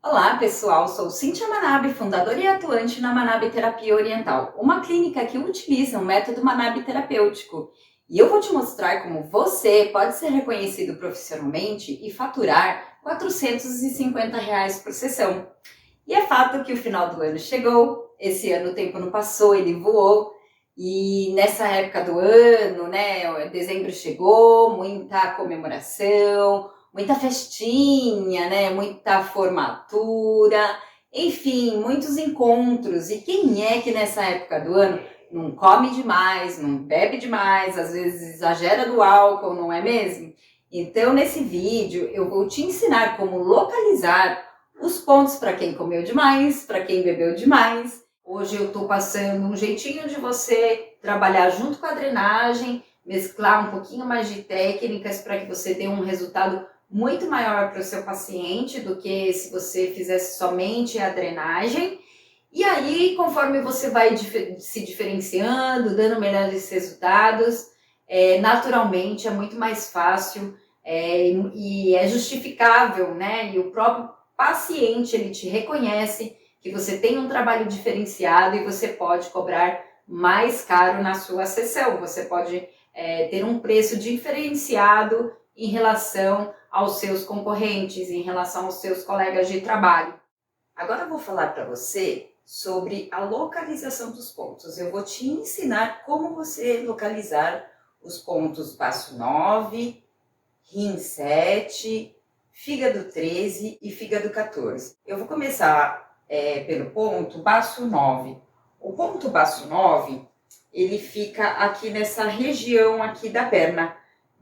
Olá pessoal, sou Cíntia Manabe, fundadora e atuante na Manabe Terapia Oriental, uma clínica que utiliza o método Manabe terapêutico. E eu vou te mostrar como você pode ser reconhecido profissionalmente e faturar R$ 450 por sessão. E é fato que o final do ano chegou, esse ano o tempo não passou, ele voou. E nessa época do ano, dezembro chegou, muita comemoração, muita festinha, muita formatura, enfim, muitos encontros. E quem é que nessa época do ano não come demais, não bebe demais, às vezes exagera do álcool, não é mesmo? Então, nesse vídeo, eu vou te ensinar como localizar os pontos para quem comeu demais, para quem bebeu demais. Hoje eu estou passando um jeitinho de você trabalhar junto com a drenagem, mesclar um pouquinho mais de técnicas para que você tenha um resultado muito maior para o seu paciente do que se você fizesse somente a drenagem. E aí, conforme você vai se diferenciando, dando melhores resultados, naturalmente é muito mais fácil e é justificável, né? E o próprio paciente, ele te reconhece que você tem um trabalho diferenciado e você pode cobrar mais caro na sua sessão. Você pode ter um preço diferenciado em relação aos seus concorrentes, em relação aos seus colegas de trabalho. Agora eu vou falar para você sobre a localização dos pontos. Eu vou te ensinar como você localizar os pontos baço 9, rim 7, fígado 13 e fígado 14. Eu vou começar pelo ponto baço 9. O ponto baço 9, ele fica aqui nessa região aqui da perna,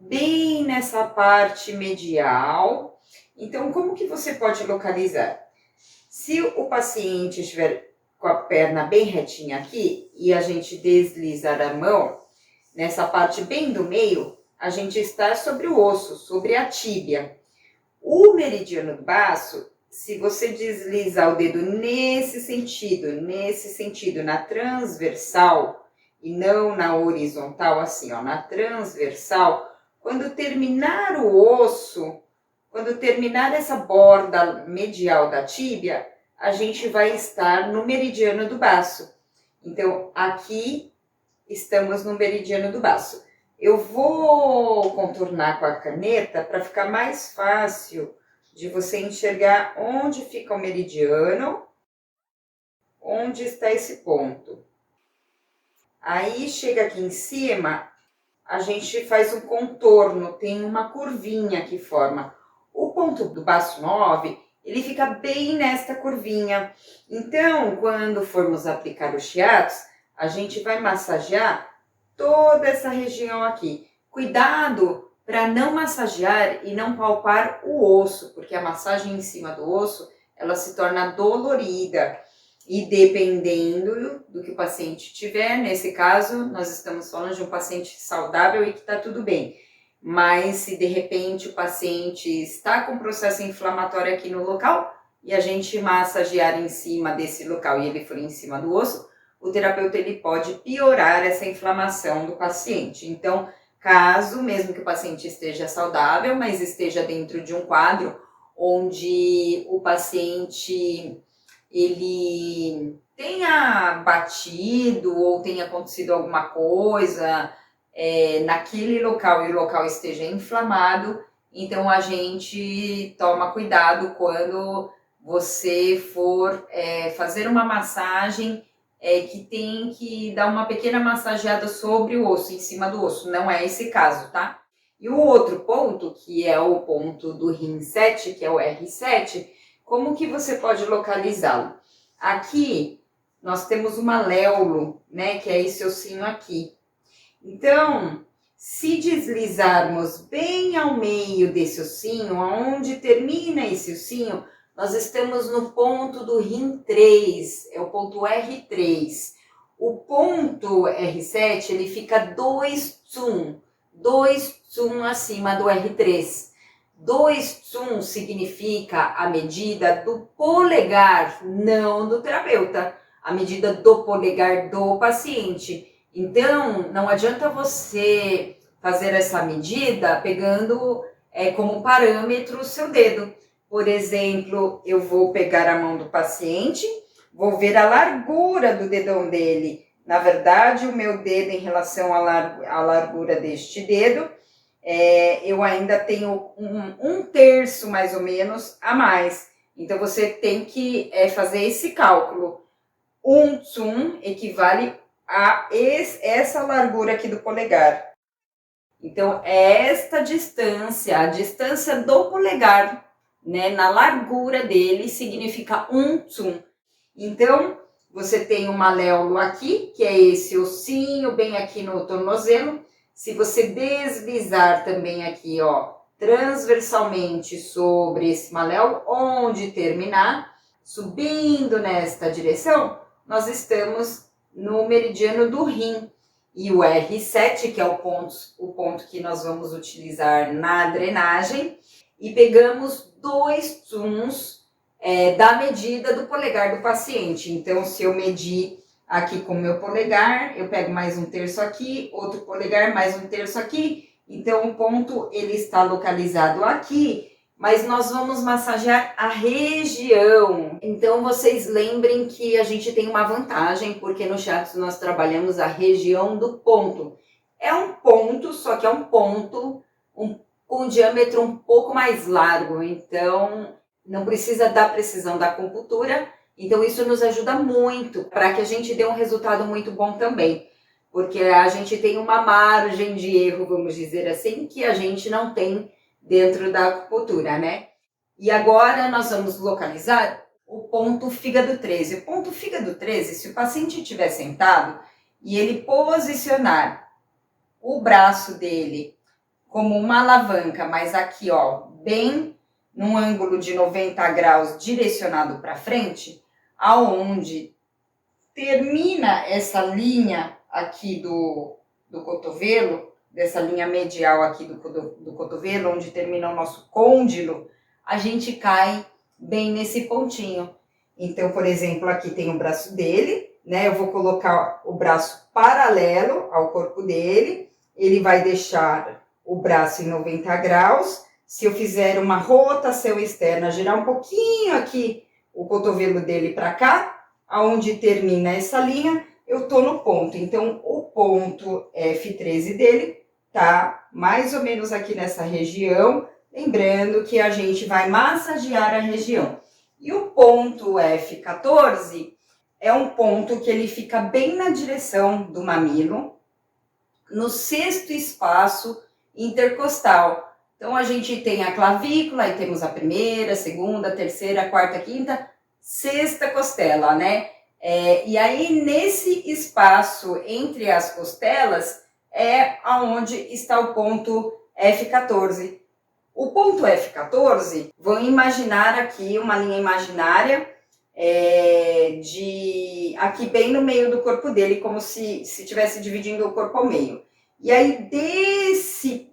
bem nessa parte medial. Então, como que você pode localizar? Se o paciente estiver com a perna bem retinha aqui e a gente deslizar a mão nessa parte bem do meio, a gente está sobre o osso, sobre a tíbia. O meridiano do baço, se você deslizar o dedo nesse sentido, na transversal e não na horizontal, assim, ó, na transversal, quando terminar o osso, quando terminar essa borda medial da tíbia, a gente vai estar no meridiano do baço. Então, aqui estamos no meridiano do baço. Eu vou contornar com a caneta para ficar mais fácil de você enxergar onde fica o meridiano, onde está esse ponto. Aí, chega aqui em cima, a gente faz um contorno, tem uma curvinha que forma. O ponto do baço 9, ele fica bem nesta curvinha. Então, quando formos aplicar os shiatos, a gente vai massagear toda essa região aqui. Cuidado para não massagear e não palpar o osso, porque a massagem em cima do osso, ela se torna dolorida. E dependendo do que o paciente tiver, nesse caso, nós estamos falando de um paciente saudável e que está tudo bem. Mas se de repente o paciente está com processo inflamatório aqui no local e a gente massagear em cima desse local e ele for em cima do osso, o terapeuta ele pode piorar essa inflamação do paciente. Então, caso mesmo que o paciente esteja saudável, mas esteja dentro de um quadro onde o paciente ele tenha batido ou tenha acontecido alguma coisa naquele local e o local esteja inflamado, então a gente toma cuidado quando você for fazer uma massagem que tem que dar uma pequena massageada sobre o osso, em cima do osso. Não é esse caso, tá? E o outro ponto, que é o ponto do rim 7, que é o R7, como que você pode localizá-lo? Aqui nós temos o maléolo, né, que é esse ossinho aqui. Então, se deslizarmos bem ao meio desse ossinho, aonde termina esse ossinho, nós estamos no ponto do rim 3, é o ponto R3. O ponto R7, ele fica 2 tsum acima do R3. 2 tsum significa a medida do polegar, não do terapeuta, a medida do polegar do paciente. Então, não adianta você fazer essa medida pegando como parâmetro o seu dedo, Por exemplo, eu vou pegar a mão do paciente, vou ver a largura do dedão dele. Na verdade, o meu dedo em relação à largura deste dedo, eu ainda tenho um terço mais ou menos a mais. Então, você tem que fazer esse cálculo. 1 tsum equivale a essa largura aqui do polegar. Então, esta distância, a distância do polegar, né, na largura dele, significa 1 tsum. Então, você tem um maléolo aqui, que é esse ossinho bem aqui no tornozelo. Se você deslizar também aqui, ó, transversalmente sobre esse maléolo, onde terminar, subindo nesta direção, nós estamos no meridiano do rim. E o R7, que é o ponto que nós vamos utilizar na drenagem, e pegamos 2 tsuns da medida do polegar do paciente. Então, se eu medir aqui com o meu polegar, eu pego mais um terço aqui, outro polegar, mais um terço aqui. Então, o ponto ele está localizado aqui, mas nós vamos massagear a região. Então, vocês lembrem que a gente tem uma vantagem, porque no shiatsu nós trabalhamos a região do ponto. É um ponto, só que é um ponto com um diâmetro um pouco mais largo, então não precisa da precisão da acupuntura. Então, isso nos ajuda muito para que a gente dê um resultado muito bom também. Porque a gente tem uma margem de erro, vamos dizer assim, que a gente não tem dentro da acupuntura, né? E agora nós vamos localizar o ponto fígado 13. O ponto fígado 13, se o paciente estiver sentado e ele posicionar o braço dele como uma alavanca, mas aqui, ó, bem num ângulo de 90 graus direcionado para frente, aonde termina essa linha aqui do cotovelo, dessa linha medial aqui do cotovelo, onde termina o nosso côndilo, a gente cai bem nesse pontinho. Então, por exemplo, aqui tem o braço dele, né? Eu vou colocar o braço paralelo ao corpo dele, ele vai deixar o braço em 90 graus. Se eu fizer uma rotação externa, girar um pouquinho aqui o cotovelo dele para cá, aonde termina essa linha, eu tô no ponto. Então, o ponto F13 dele tá mais ou menos aqui nessa região. Lembrando que a gente vai massagear a região. E o ponto F14 é um ponto que ele fica bem na direção do mamilo, no sexto espaço intercostal. Então, a gente tem a clavícula, aí temos a primeira, segunda, terceira, quarta, quinta, sexta costela, né? E aí, nesse espaço entre as costelas, é aonde está o ponto F14. O ponto F14, vão imaginar aqui uma linha imaginária aqui bem no meio do corpo dele, como se estivesse dividindo o corpo ao meio. E aí,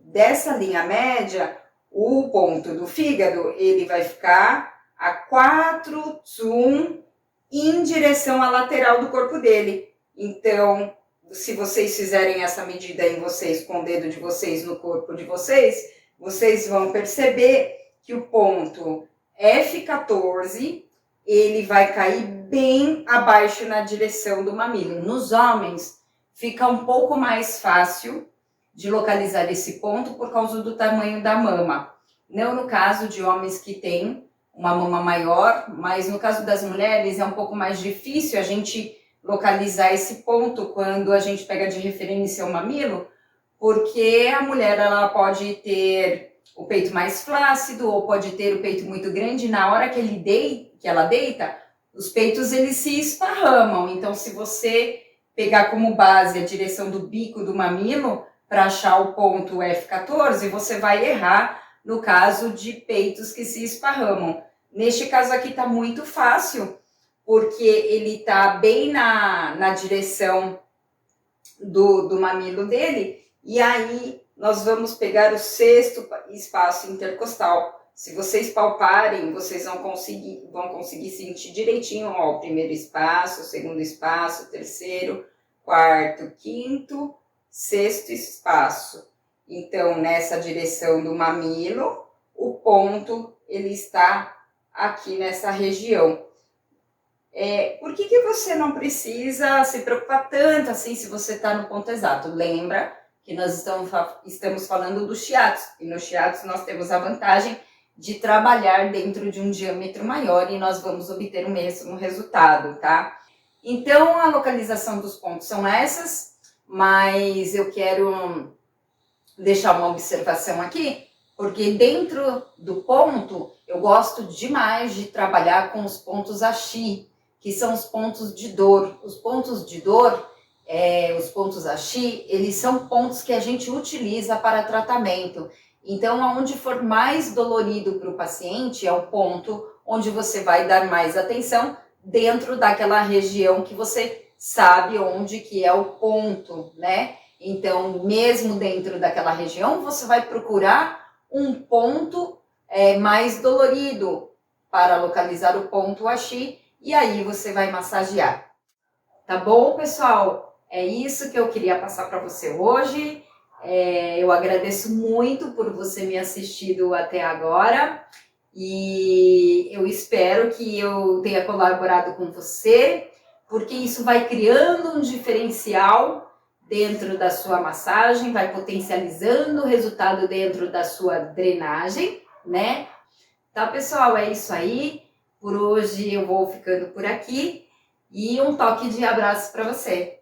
dessa linha média, o ponto do fígado, ele vai ficar a 4 tsum em direção à lateral do corpo dele. Então, se vocês fizerem essa medida em vocês, com o dedo de vocês no corpo de vocês, vocês vão perceber que o ponto F14, ele vai cair bem abaixo na direção do mamilo. Nos homens, fica um pouco mais fácil de localizar esse ponto por causa do tamanho da mama. Não no caso de homens que têm uma mama maior, mas no caso das mulheres é um pouco mais difícil a gente localizar esse ponto quando a gente pega de referência o mamilo, porque a mulher ela pode ter o peito mais flácido ou pode ter o peito muito grande. Na hora que ela deita, os peitos eles se esparramam. Então, se você pegar como base a direção do bico do mamilo para achar o ponto F14, você vai errar no caso de peitos que se esparramam. Neste caso aqui está muito fácil, porque ele está bem na direção do mamilo dele, e aí nós vamos pegar o sexto espaço intercostal. Se vocês palparem, vocês vão conseguir sentir direitinho, ó, o primeiro espaço, o segundo espaço, o terceiro, quarto, quinto, sexto espaço. Então, nessa direção do mamilo, o ponto ele está aqui nessa região. Por que você não precisa se preocupar tanto assim se você está no ponto exato? Lembra que nós estamos falando do shiatsu, e no shiatsu nós temos a vantagem de trabalhar dentro de um diâmetro maior e nós vamos obter o mesmo resultado, tá? Então, a localização dos pontos são essas, mas eu quero deixar uma observação aqui, porque dentro do ponto, eu gosto demais de trabalhar com os pontos Ashi, que são os pontos de dor. Os pontos de dor, os pontos Ashi, eles são pontos que a gente utiliza para tratamento. Então, aonde for mais dolorido para o paciente, é o ponto onde você vai dar mais atenção dentro daquela região que você sabe onde que é o ponto, né? Então, mesmo dentro daquela região, você vai procurar um ponto mais dolorido para localizar o ponto Ashi e aí você vai massagear. Tá bom, pessoal? É isso que eu queria passar para você hoje. Eu agradeço muito por você me assistido até agora e eu espero que eu tenha colaborado com você, porque isso vai criando um diferencial dentro da sua massagem, vai potencializando o resultado dentro da sua drenagem, né? Tá, pessoal? É isso aí. Por hoje eu vou ficando por aqui e um toque de abraço para você.